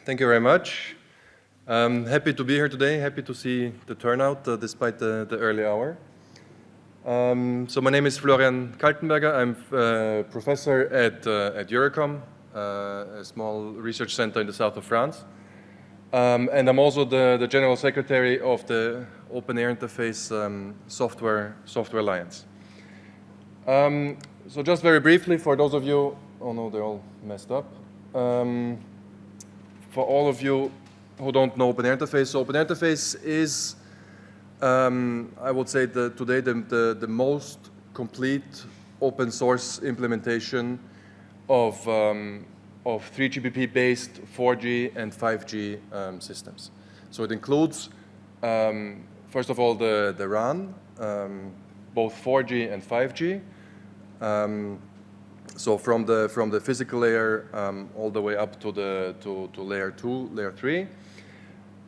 Thank you very much. Happy to be here today. Happy to see the turnout despite the early hour. So my name is Florian Kaltenberger. I'm a professor at EURECOM, a small research center in the south of France. And I'm also the General Secretary of the OpenAirInterface Software Alliance. So just very briefly, for those of you, oh no, they're all messed up. For all of you who don't know OpenAirInterface, so OpenAirInterface is, I would say, today the most complete open source implementation of 3GPP-based 4G and 5G systems. So it includes, first of all, the RAN, both 4G and 5G. So from the physical layer all the way up to layer 2, layer 3,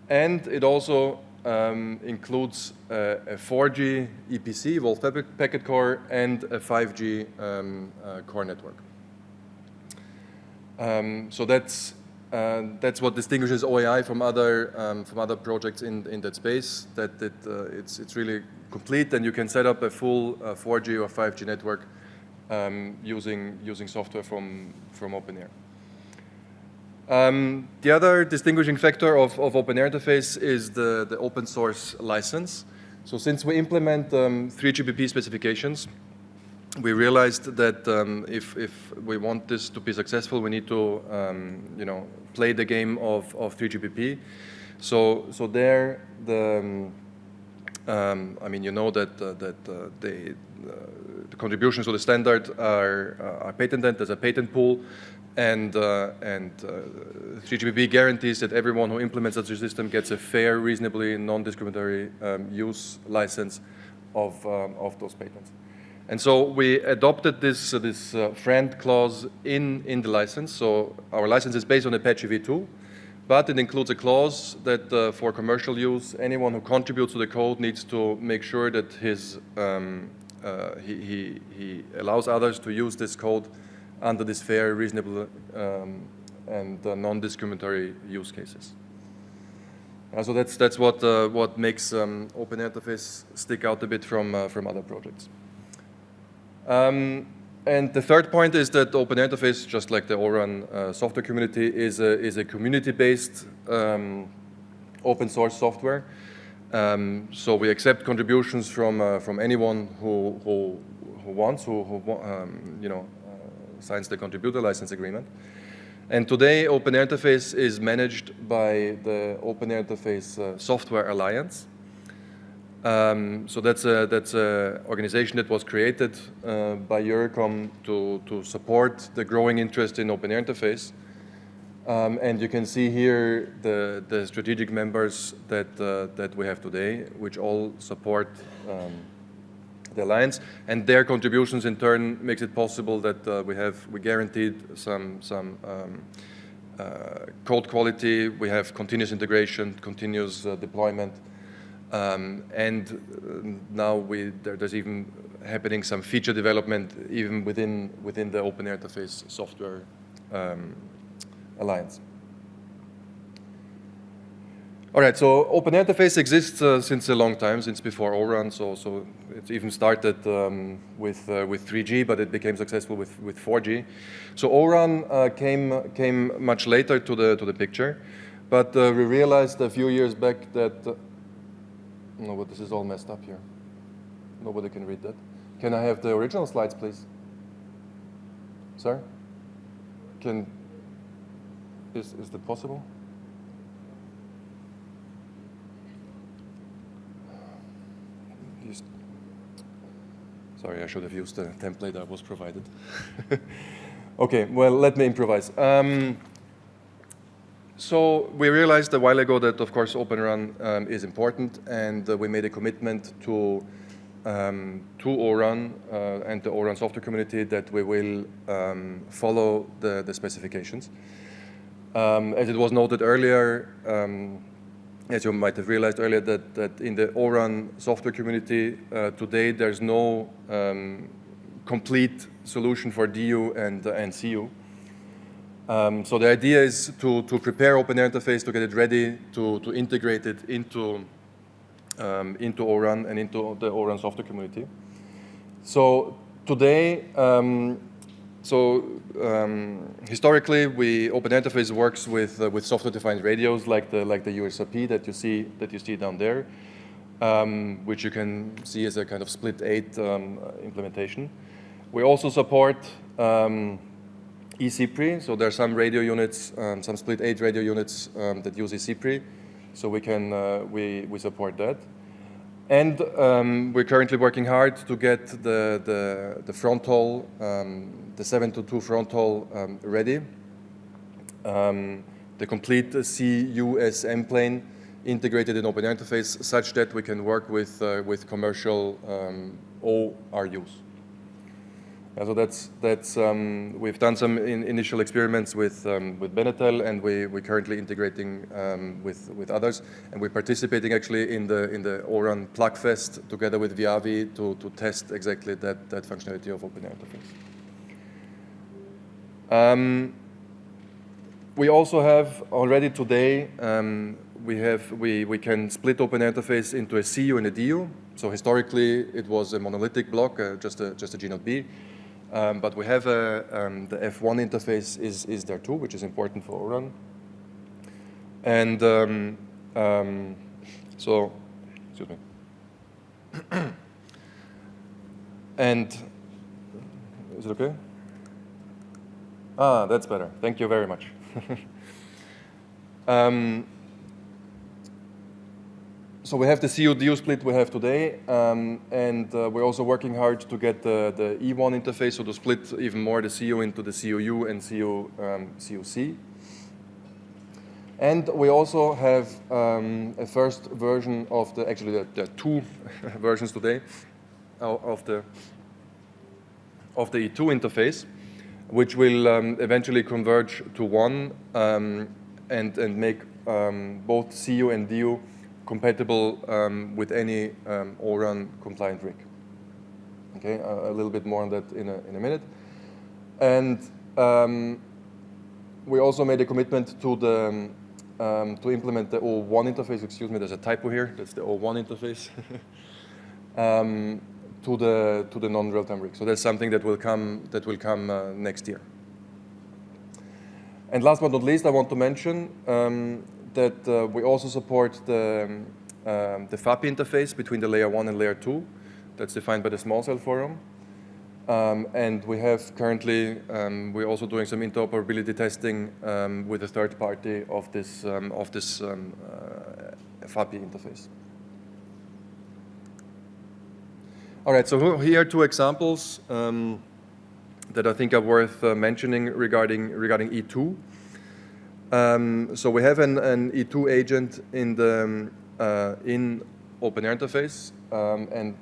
and it also includes a 4G EPC, Evolved Packet Core, and a 5G core network. So that's what distinguishes OAI from other projects in that space. That it's really complete, and you can set up a full 4G or 5G network using software from OpenAir. The other distinguishing factor of OpenAirInterface is the open source license. So since we implement 3GPP specifications, we realized that if we want this to be successful, we need to play the game of 3GPP. So there I mean, you know that the contributions to the standard are patented. There's a patent pool, and 3GPP guarantees that everyone who implements such a system gets a fair, reasonably non-discriminatory use license of those patents. And so we adopted this friend clause in the license. So our license is based on Apache v2. But it includes a clause that for commercial use, anyone who contributes to the code needs to make sure that he allows others to use this code under this fair, reasonable, and non-discriminatory use cases. So that's what makes OpenAirInterface stick out a bit from other projects. And the third point is that OpenAirInterface, just like the ORAN software community, is a community-based open source software. So we accept contributions from anyone who wants, who signs the contributor license agreement. And today, OpenAirInterface is managed by the OpenAirInterface Software Alliance. So that's a organization that was created by EURECOM to support the growing interest in OpenAirInterface. And you can see here the strategic members that we have today, which all support the alliance, and their contributions in turn makes it possible that we guaranteed some code quality. We have continuous integration, continuous deployment. And now there's even happening some feature development even within the OpenAirInterface Software Alliance. All right, so OpenAirInterface exists since a long time, since before ORAN. So it even started with 3G, but it became successful with 4G. So ORAN came much later to the picture, but we realized a few years back that. No, but this is all messed up here. Nobody can read that. Can I have the original slides, please? Sir? Is that possible? Sorry, I should have used the template that was provided. Okay, well, let me improvise. So we realized a while ago that, of course, Open RAN is important, and we made a commitment to ORAN and the ORAN software community that we will follow the specifications. As it was noted earlier, as you might have realized earlier, that in the ORAN software community today there's no complete solution for DU and CU. So the idea is to prepare OpenAirInterface, to get it ready, to integrate it into ORAN and into the ORAN software community. So today, historically, OpenAirInterface works with software-defined radios like the USRP that you see down there, which you can see as a kind of split 8 implementation. We also support eCPRI, so there are some radio units, some split 8 radio units that use eCPRI, so we support that. And we're currently working hard to get the front haul, the 722 front haul ready. The complete CUSM plane integrated in OpenAirInterface such that we can work with commercial ORUs. So we've done some initial experiments with Benetel, and we're currently integrating with others, and we're participating actually in the ORAN Plugfest together with Viavi to test exactly that functionality of OpenAirInterface. We also have already today we can split OpenAirInterface into a CU and a DU. So historically it was a monolithic block, just a G0B. But we have the F1 interface is there too, which is important for ORAN. And so, excuse me. And is it okay? Ah, that's better. Thank you very much. So we have the CU-DU split we have today, and we're also working hard to get the E1 interface, so to split even more the CU into the CUU and CUC. And we also have a first version of actually there are 2 versions today of the E2 interface, which will eventually converge to one and make both CU and DU compatible with any ORAN compliant rig. Okay, a little bit more on that in a minute. And we also made a commitment to implement the O1 interface. Excuse me, there's a typo here. That's the O1 interface to the non-real-time rig. So that's something that will come next year. And last but not least, I want to mention that we also support the FAPI interface between the layer 1 and layer 2. That's defined by the Small Cell Forum. And we have currently, we're also doing some interoperability testing with a third party of this FAPI interface. All right, so here are 2 examples that I think are worth mentioning regarding E2. So we have an E2 agent in OpenAirInterface, and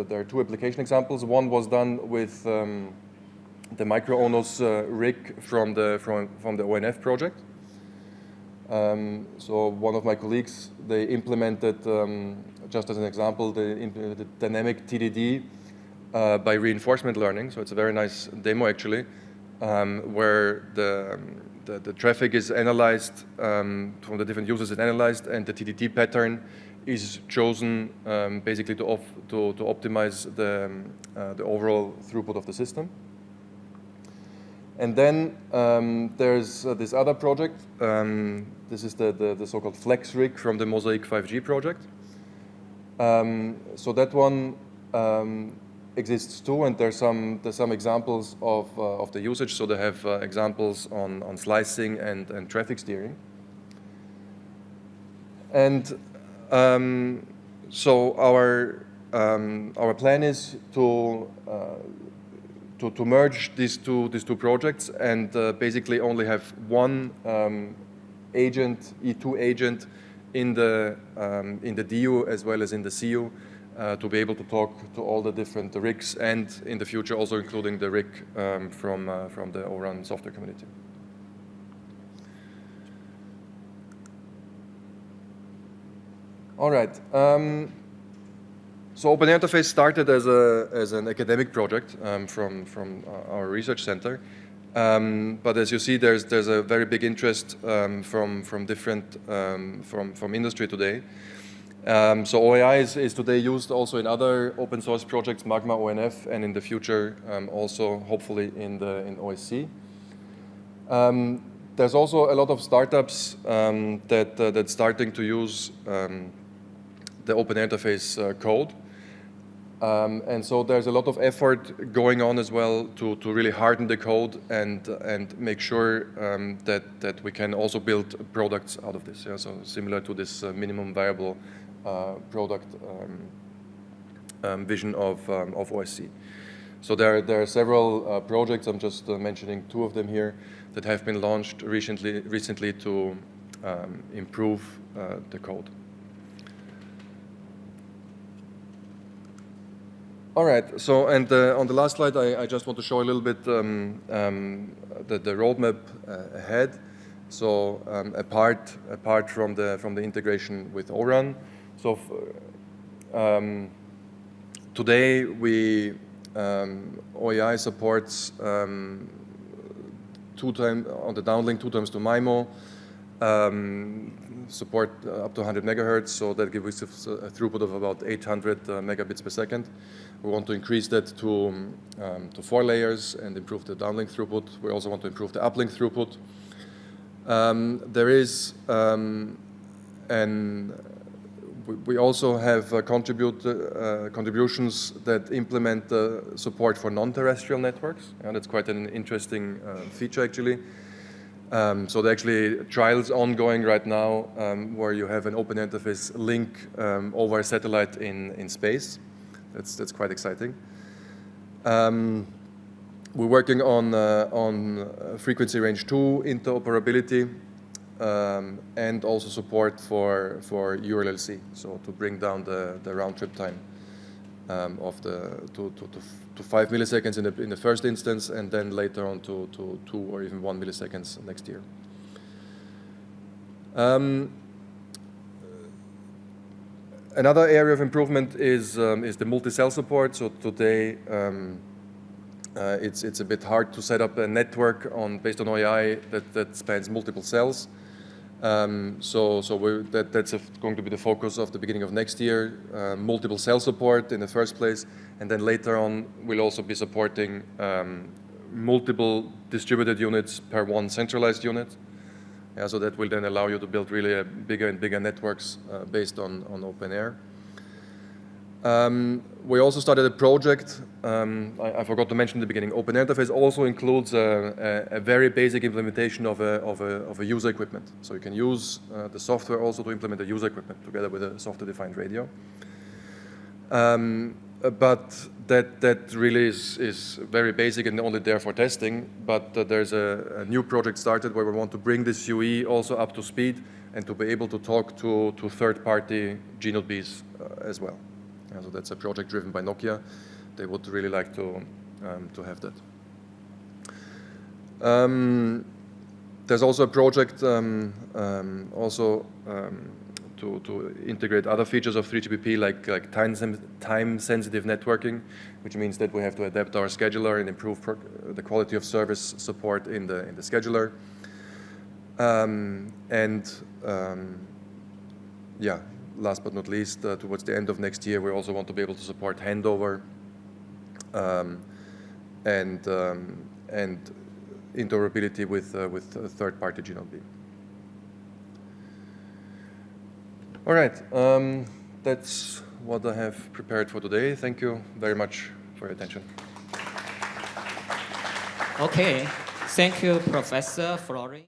there are 2 application examples. One was done with the MicroONOS rig from the ONF project. So one of my colleagues, they implemented, just as an example, they implemented dynamic TDD by reinforcement learning. So it's a very nice demo actually, where the traffic is analyzed from the different users is analyzed, and the TDD pattern is chosen basically to optimize the overall throughput of the system. And then there's this other project. This is the so-called Flex rig from the Mosaic 5G project. So that one exists too, and there's some examples of the usage. So they have examples on slicing and traffic steering. And so our plan is to merge these two projects and basically only have one agent, E2 agent, in the DU as well as in the CU, to be able to talk to all the different rigs, and in the future also including the rig from the ORAN software community. All right. So OpenAirInterface started as an academic project from our research center, But as you see, there's a very big interest from different from industry today. So OAI is today used also in other open source projects, Magma, ONF, and in the future also hopefully in OSC. There's also a lot of startups that's starting to use the OpenAirInterface code. And so there's a lot of effort going on as well to really harden the code and make sure that we can also build products out of this. Yeah? So similar to this minimum viable product vision of OSC. So there are several projects, I'm just mentioning two of them here, that have been launched recently to improve the code. All right, so and on the last slide, I just want to show a little bit the roadmap ahead. So apart from the integration with ORAN, so today OAI supports 2 times on the downlink, 2 times to MIMO, support up to 100 megahertz, so that gives us a throughput of about 800 megabits per second. We want to increase that to 4 layers and improve the downlink throughput. We also want to improve the uplink throughput. There is we also have contributions that implement support for non-terrestrial networks, and that's quite an interesting feature actually. So there are actually trials ongoing right now where you have an OpenAirInterface link over a satellite in space. That's quite exciting. We're working on frequency range 2 interoperability and also support for URLLC, so to bring down the round trip time of to 5 milliseconds in the first instance, and then later on to 2 or even 1 milliseconds next year. Another area of improvement is the multi-cell support. So today it's a bit hard to set up a network based on OAI that spans multiple cells. So that's going to be the focus of the beginning of next year, multiple cell support in the first place, and then later on we'll also be supporting multiple distributed units per one centralized unit. Yeah, so that will then allow you to build really bigger and bigger networks based on OpenAir. We also started a project, I forgot to mention in the beginning. OpenAirInterface also includes a very basic implementation of a user equipment. So you can use the software also to implement the user equipment together with a software-defined radio. But that really is very basic and only there for testing. But there's a new project started where we want to bring this UE also up to speed and to be able to talk to third-party GNODBs as well. So that's a project driven by Nokia. They would really like to have that. There's also a project to integrate other features of 3GPP like time-sensitive networking, which means that we have to adapt our scheduler and improve the quality of service support in the scheduler. Yeah. Last but not least, towards the end of next year, we also want to be able to support handover and interoperability with third-party GNODB. All right, that's what I have prepared for today. Thank you very much for your attention. Okay, thank you, Professor Florian.